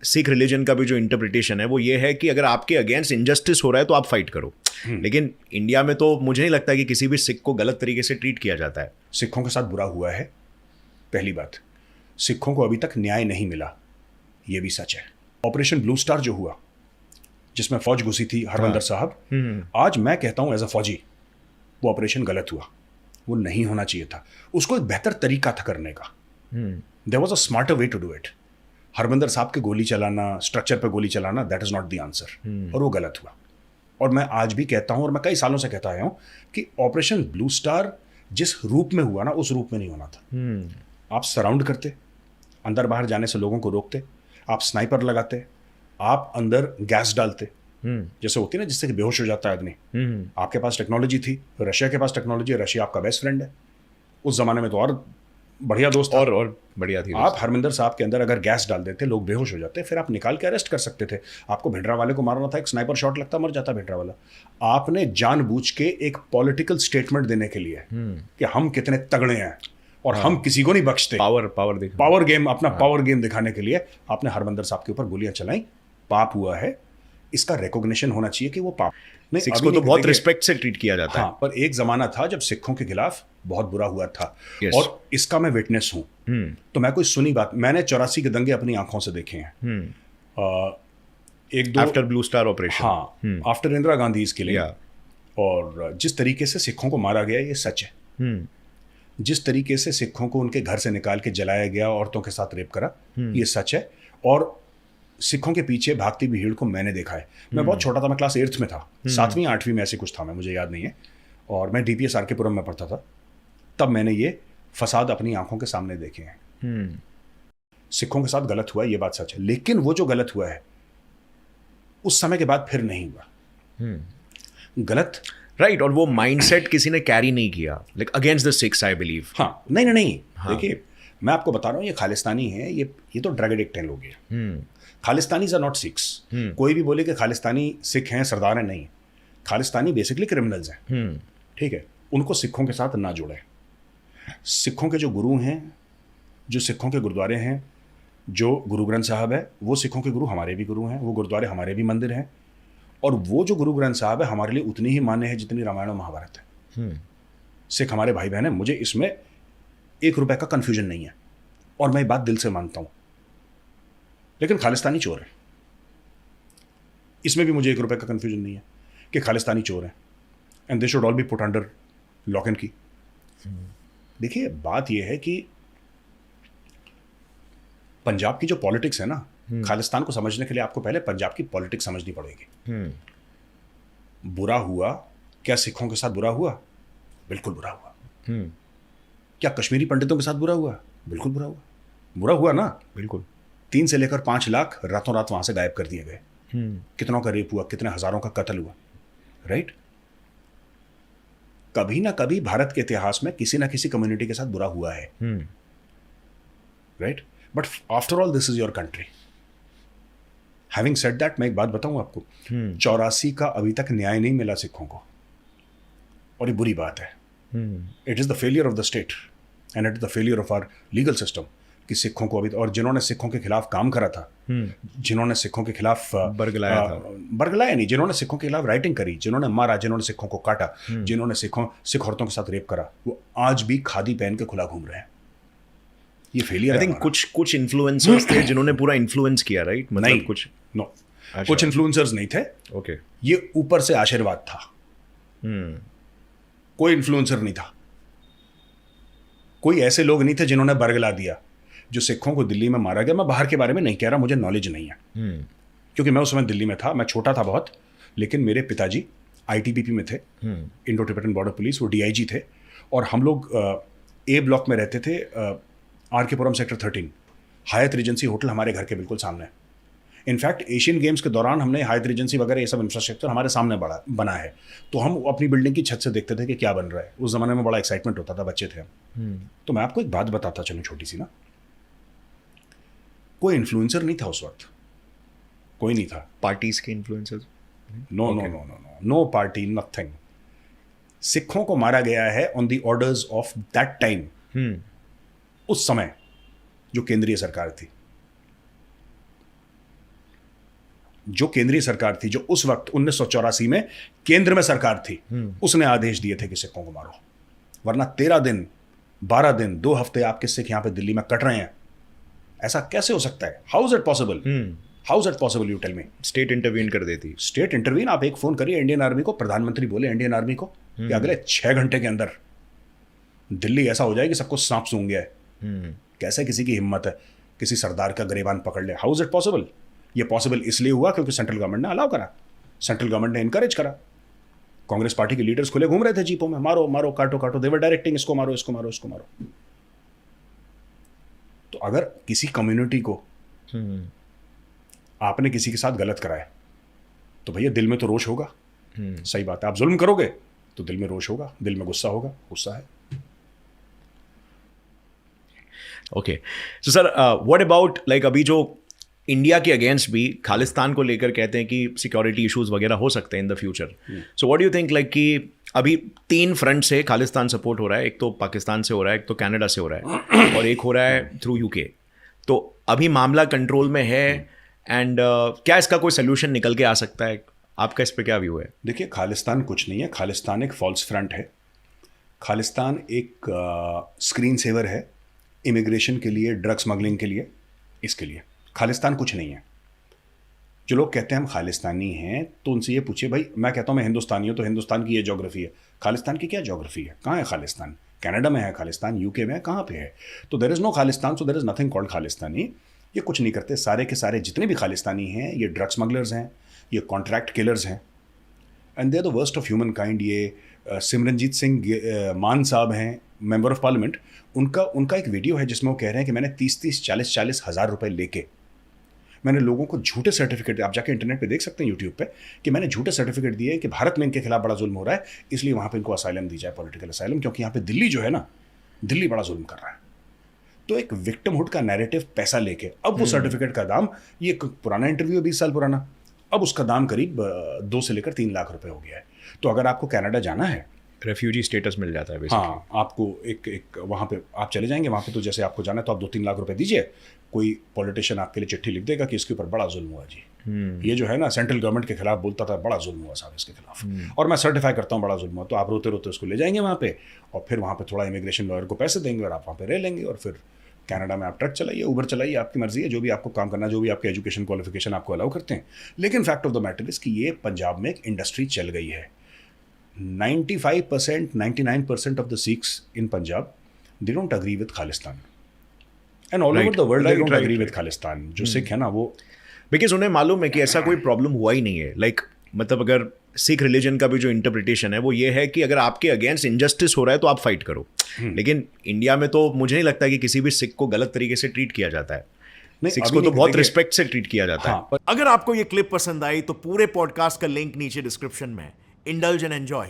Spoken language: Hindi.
सिख रिलीजन का भी जो इंटरप्रिटेशन है वो ये है कि अगर आपके अगेंस्ट इनजस्टिस हो रहा है तो आप फाइट करो। लेकिन इंडिया में तो मुझे नहीं लगता कि किसी भी सिख को गलत तरीके से ट्रीट किया जाता है। सिखों के साथ बुरा हुआ है, पहली बात। सिखों को अभी तक न्याय नहीं मिला, ये भी सच है। ऑपरेशन ब्लू स्टार जो हुआ, जिसमें फौज घुसी थी हरमंदर साहब, आज मैं कहता हूं एज अ फौजी, वो ऑपरेशन गलत हुआ, वो नहीं होना चाहिए था। उसको एक बेहतर तरीका था करने का। There was a smarter way to do it. Harmandar Sahib के गोली चलाना, स्ट्रक्चर पर गोली चलाना, that is not the answer, और वो गलत हुआ। और मैं आज भी कहता हूं, और मैं कई सालों से कहता आया हूं कि ऑपरेशन ब्लू स्टार जिस रूप में हुआ ना, उस रूप में नहीं होना था। आप सराउंड करते, अंदर बाहर जाने से लोगों को रोकते, आप स्नाइपर लगाते, आप अंदर गैस डालते, जैसे होती है ना, जिससे कि बेहोश हो जाता है आदमी। आपके पास टेक्नोलॉजी थी, रशिया के पास टेक्नोलॉजी है, रशिया आपका बेस्ट फ्रेंड है। उस जमाने में तो और बढ़िया दोस्त था। और बढ़िया थी। आप हरमिंदर साहब के अंदर अगर गैस डाल देते, लोग बेहोश हो जाते, फिर आप निकाल के अरेस्ट कर सकते थे। आपको भिंडरा वाले को मारना था, एक स्नाइपर शॉट लगता, मर जाता भिंडरा वाला। आपने जानबूझ के एक पॉलिटिकल स्टेटमेंट देने के लिए कि हम कितने तगड़े हैं और हम किसी को नहीं बख्शते, पावर गेम, अपना पावर गेम दिखाने के लिए आपने हरमिंदर साहब के ऊपर गोलियां चलाई। पाप हुआ है, इसका रिकॉग्निशन होना चाहिए कि वो पाप नहीं। सिक्स को तो बहुत रिस्पेक्ट से ट्रीट किया जाता है। पर एक जमाना था जब सिखों के खिलाफ बहुत बुरा हुआ था। और इसका मैं विटनेस हूं। तो मैं कोई सुनी बात, मैंने 84 के दंगे अपनी आंखों से देखे हैं। एक दो आफ्टर ब्लू स्टार ऑपरेशन, हाँ, आफ्टर इंदिरा गांधी इसके लिए। और जिस तरीके से सिखों को मारा गया, ये सच है। जिस तरीके से सिखों को उनके घर से निकाल के जलाया गया, औरतों के साथ रेप करा, ये सच है। और सिखों के पीछे भागती भीड़ को मैंने देखा है। मैं बहुत छोटा था, मैं क्लास 8th में था, 7वीं 8वीं में ऐसे कुछ था, मैं, मुझे याद नहीं है। और मैं DPS RK-पुरम में पढ़ता था, तब मैंने ये फसाद अपनी आंखों के सामने देखे हैं। सिखों के साथ गलत हुआ, ये बात सच है। लेकिन वो जो गलत हुआ है, उस समय के बाद फिर नहीं हुआ गलत, राइट। और वो माइंडसेट किसी ने कैरी नहीं किया, like against the six, I believe. हाँ, नहीं। देखिए, मैं आपको बता रहा हूँ, ये खालिस्तानी है, ये तो ड्रग एडिक्ट हैं लोग। ये खालिस्तानीज आर नॉट सिख्स। कोई भी बोले कि खालिस्तानी सिख हैं, सरदार हैं, नहीं। खालिस्तानी बेसिकली क्रिमिनल्स हैं। ठीक है, उनको सिखों के साथ ना जोड़े। सिखों के जो गुरु हैं, जो सिखों के गुरुद्वारे हैं, जो गुरु ग्रंथ साहब है, वो सिखों के गुरु हमारे भी गुरु हैं, वो गुरुद्वारे हमारे भी मंदिर हैं। और वो जो गुरु ग्रंथ साहब है हमारे लिए उतनी ही मान्य है जितनी रामायण और महाभारत है। सिख हमारे भाई बहन है, मुझे इसमें 1 रुपए का कंफ्यूजन नहीं है, और मैं ये बात दिल से मानता हूं। लेकिन खालिस्तानी चोर है, इसमें भी मुझे 1 रुपए का कंफ्यूजन नहीं है कि खालिस्तानी चोर है, and they should all B put under lock and की। देखिए, बात यह है कि पंजाब की जो पॉलिटिक्स है ना, खालिस्तान को समझने के लिए आपको पहले पंजाब की पॉलिटिक्स समझनी पड़ेगी। बुरा हुआ क्या सिखों के साथ बुरा हुआ? बिल्कुल बुरा हुआ। क्या कश्मीरी पंडितों के साथ बुरा हुआ? बिल्कुल बुरा हुआ। बुरा हुआ ना, बिल्कुल। 3 से लेकर 5 लाख रातों रात वहां से गायब कर दिए गए। कितनों का रेप हुआ, कितने हजारों का कत्ल हुआ, राइट? कभी ना कभी भारत के इतिहास में किसी ना किसी कम्युनिटी के साथ बुरा हुआ है, right? But after all this is your country. Having said that, मैं एक बात बताऊं आपको, 84 का अभी तक न्याय नहीं मिला सिखों को, और ये बुरी बात है। It is the failure of the state and it is the failure of our legal system कि सिखों को अभी, और जिन्होंने सिखों के खिलाफ काम करा था, जिन्होंने सिखों के खिलाफ बरगलाया नहीं, जिन्होंने सिखों के खिलाफ राइटिंग करी, जिन्होंने मारा, जिन्होंने सिखों को काटा, जिन्होंने सिख औरतों के साथ रेप करा, वो आज भी खादी पहन के खुला घूम रहे हैं। ये फेलियर। आई थिंक कुछ इन्फ्लुएंसर्स थे जिन्होंने पूरा इन्फ्लुएंस किया, राइट? मतलब कुछ इन्फ्लुएंसर्स नहीं थे। ओके, ये ऊपर से आशीर्वाद था। कोई इन्फ्लुएंसर नहीं था, कोई ऐसे लोग नहीं थे जिन्होंने बरगला दिया। जो सिखों को दिल्ली में मारा गया, मैं बाहर के बारे में नहीं कह रहा, मुझे नॉलेज नहीं है, क्योंकि मैं उस समय दिल्ली में था, मैं छोटा था बहुत। लेकिन मेरे पिताजी ITBP में थे, इंडो टिबेटन बॉर्डर पुलिस, वो DIG थे, और हम लोग A ब्लॉक में रहते थे, RK-पुरम सेक्टर 13। हायत रीजेंसी होटल हमारे घर के बिल्कुल सामने। इनफैक्ट एशियन गेम्स के दौरान हमने हायत रीजेंसी वगैरह ये सब इंफ्रास्ट्रक्चर हमारे सामने बना है, तो हम अपनी बिल्डिंग की छत से देखते थे कि क्या बन रहा है। उस जमाने में बड़ा एक्साइटमेंट होता था, बच्चे थे हम। तो मैं आपको एक बात बताता चलूं, छोटी सी ना। कोई इन्फ्लुएंसर नहीं था उस वक्त, कोई नहीं था। पार्टीज के इन्फ्लुएंसर्स? No party, nothing. सिखों को मारा गया है on the orders of that time, उस समय जो केंद्रीय सरकार थी। जो केंद्रीय सरकार थी, जो उस वक्त 1984 में केंद्र में सरकार थी, उसने आदेश दिए थे कि सिखों को मारो, वरना 13 दिन 12 दिन 2 हफ्ते आपके सिख यहां पे दिल्ली में कट रहे हैं। ऐसा कैसे हो सकता है? How is it possible? How is it possible? You tell me. State intervene कर देती। स्टेट इंटरवीन, आप एक फोन करिए इंडियन आर्मी को, प्रधानमंत्री बोले इंडियन आर्मी को कि अगले 6 घंटे के अंदर दिल्ली ऐसा हो जाए कि सबको सांप सूंघ गया है। कैसे किसी की हिम्मत है किसी सरदार का गिरेबान पकड़ ले? How is it possible? ये पॉसिबल इसलिए हुआ क्योंकि सेंट्रल गवर्नमेंट ने अलाउ करा, सेंट्रल गवर्नमेंट ने इनकरेज करा। कांग्रेस पार्टी के लीडर्स खुले घूम रहे थे जीपों में, मारो मारो काटो काटो, दे वर डायरेक्टिंग, इसको मारो इसको मारो इसको मारो। तो अगर किसी कम्युनिटी को आपने किसी के साथ गलत कराया तो भैया दिल में तो रोष होगा। सही बात है, आप जुल्म करोगे तो दिल में रोष होगा, दिल में गुस्सा होगा, गुस्सा है। Okay, so sir what about like अभी जो इंडिया के अगेंस्ट भी खालिस्तान को लेकर कहते हैं कि सिक्योरिटी इश्यूज वगैरह हो सकते हैं in the future, so what do you think like कि अभी 3 फ्रंट से खालिस्तान सपोर्ट हो रहा है, एक तो पाकिस्तान से हो रहा है, एक तो कनाडा से हो रहा है और एक हो रहा है थ्रू यूके, तो अभी मामला कंट्रोल में है एंड क्या इसका कोई सोल्यूशन निकल के आ सकता है? आपका इस पर क्या व्यू है? देखिए, खालिस्तान कुछ नहीं है, खालिस्तान एक फॉल्स फ्रंट है। खालिस्तान एक स्क्रीन सेवर है इमिग्रेशन के लिए, ड्रग स्मगलिंग के लिए, इसके लिए। खालिस्तान कुछ नहीं है। जो लोग कहते हैं हम खालिस्तानी हैं तो उनसे ये पूछिए, भाई मैं कहता हूँ मैं हिंदुस्तानी हूँ तो हिंदुस्तान की ये ज्योग्राफी है, खालिस्तान की क्या ज्योग्राफी है? कहाँ है खालिस्तान? कनाडा में है खालिस्तान, यूके में है, कहाँ पे है? तो there is no Khalistan, so there is nothing called Khalistani. ये कुछ नहीं करते, सारे के सारे जितने भी खालिस्तानी हैं ये ड्रग स्मगलर्स हैं, ये कॉन्ट्रैक्ट किलर्स हैं, and they are the worst of humankind. ये सिमरनजीत सिंह मान साहब हैं, मेंबर ऑफ पार्लियामेंट, उनका एक वीडियो है जिसमें वो कह रहे हैं कि मैंने 30-30, 40-40 हज़ार रुपये लेके मैंने लोगों को झूठे सर्टिफिकेट, आप जाके इंटरनेट पे देख सकते हैं यूट्यूब पे, कि मैंने झूठे सर्टिफिकेट दिए कि भारत में इनके खिलाफ बड़ा जुल्म हो रहा है, इसलिए वहाँ पे इनको असाइलम दी जाए, पॉलिटिकल असाइलम, क्योंकि यहाँ पे दिल्ली जो है ना, दिल्ली बड़ा जुल्म कर रहा है। तो एक विक्टिमहुड का नैरेटिव पैसा लेके, अब वो सर्टिफिकेट का दाम, ये एक पुराना इंटरव्यू है 20 साल पुराना, अब उसका दाम करीब 2 से लेकर 3 लाख रुपए हो गया है। तो अगर आपको कनाडा जाना है, रेफ्यूजी स्टेटस मिल जाता है बेसिकली। हाँ, आपको एक वहाँ पे आप चले जाएंगे, वहाँ पे तो जैसे आपको जाना है तो आप 2-3 लाख रुपए दीजिए, कोई पॉलिटिशियन आपके लिए चिट्ठी लिख देगा कि इसके ऊपर बड़ा जुल्म हुआ जी, ये जो है ना सेंट्रल गवर्नमेंट के खिलाफ बोलता था, बड़ा जुल्म हुआ साहब इसके खिलाफ, और मैं सर्टिफाई करता हूँ बड़ा जुल्म हुआ, तो आप रोते रोते उसको ले जाएंगे वहाँ पे, और फिर वहाँ पे थोड़ा इमिग्रेशन लॉयर को पैसे देंगे और आप वहाँ पे रह लेंगे, और फिर कनाडा में आप ट्रक चलाइए, उबर चलाइए, आपकी मर्जी है, जो भी आपको काम करना, जो भी आपके एजुकेशन क्वालिफिकेशन आपको अलाउ करते हैं। लेकिन fact of the matter is कि ये पंजाब में एक इंडस्ट्री चल गई है। 95%, 99% of the Sikhs in Punjab, they don't agree with Khalistan. And all over the world, they don't agree with Khalistan. जो सिख है ना वो, बिकॉज उन्हें मालूम है कि ऐसा कोई प्रॉब्लम हुआ ही नहीं है। लाइक मतलब अगर सिख रिलीजन का भी जो इंटरप्रिटेशन है वो ये है कि अगर आपके अगेंस्ट इनजस्टिस हो रहा है तो आप फाइट करो। लेकिन इंडिया में तो मुझे नहीं लगता कि किसी भी सिख को गलत तरीके से ट्रीट किया जाता है। सिक्स को तो बहुत रिस्पेक्ट से ट्रीट किया जाता है। अगर आपको ये क्लिप पसंद आई तो पूरे पॉडकास्ट का लिंक नीचे डिस्क्रिप्शन में है। Indulge and enjoy.